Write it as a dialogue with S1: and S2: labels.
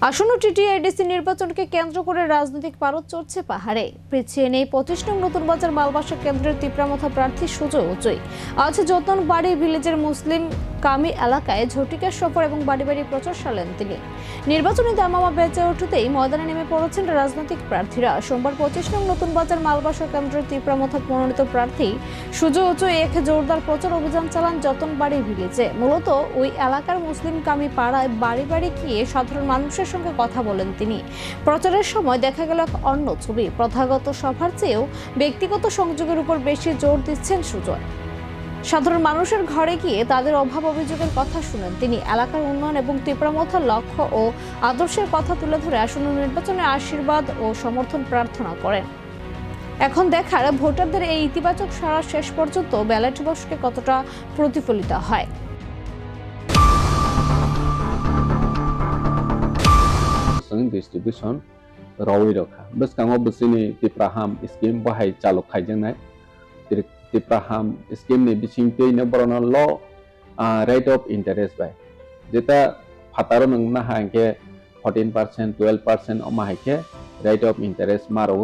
S1: আসন্ন টিটিআইডিসি নির্বাচনকে কেন্দ্র করে রাজনৈতিক পারদ চড়ছে পাহাড়ে। পিছিয়ে নেই 25 নং নতুন বাজার মালবাসা কেন্দ্রের তিপ্রামথা প্রার্থী সুজয় উচুই। আজ যতনবাড়ি ভিলেজের মুসলিম কামি এলাকায় ঝটিকা সফর এবং বাড়ি বাড়ি প্রচার চালান তিনি। নির্বাচনী দামামা বেঁচে উঠতেই ময়দানে নেমে পড়েছেন রাজনৈতিক প্রার্থীরা। সোমবার 25 নং নতুন বাজার মালবাসা কেন্দ্রের তিপ্রামথা মনোনীত প্রার্থী সুজয় উচুই এক জোরদার প্রচার অভিযান চালান যতনবাড়ি ভিলেজে। মূলত ওই এলাকার মুসলিম কামি পাড়ায় বাড়ি বাড়ি গিয়ে সাধারণ মানুষের সঙ্গে কথা বলেন তিনি। প্রচারের সময় দেখা গেল এক অন্য ছবি। প্রথাগত সভার চেয়েও ব্যক্তিগত সংযোগের উপর বেশি জোর দিচ্ছেন সুজয়। সাধারণ মানুষের ঘরে গিয়ে তাদের অভাব অভিযোগের কথা শুনেন তিনি। এলাকার উন্নয়ন এবং তিপ্রামথার লক্ষ্য ও আদর্শের কথা তুলে ধরে আসন্ন নির্বাচনে আশীর্বাদ ও সমর্থন প্রার্থনা করেন। এখন দেখার ভোটারদের এই ইতিবাচক সাড়া শেষ পর্যন্ত ব্যালট বক্সে কতটা প্রতিফলিত হয়।
S2: Distribution rawi rokha beskango besini tipraham scheme bahai chalok khaijengnai tipraham scheme ni bisingtei ne borona law rate of interest bai jeta phataro nangna hangke 14% 12% oma haike rate of interest maro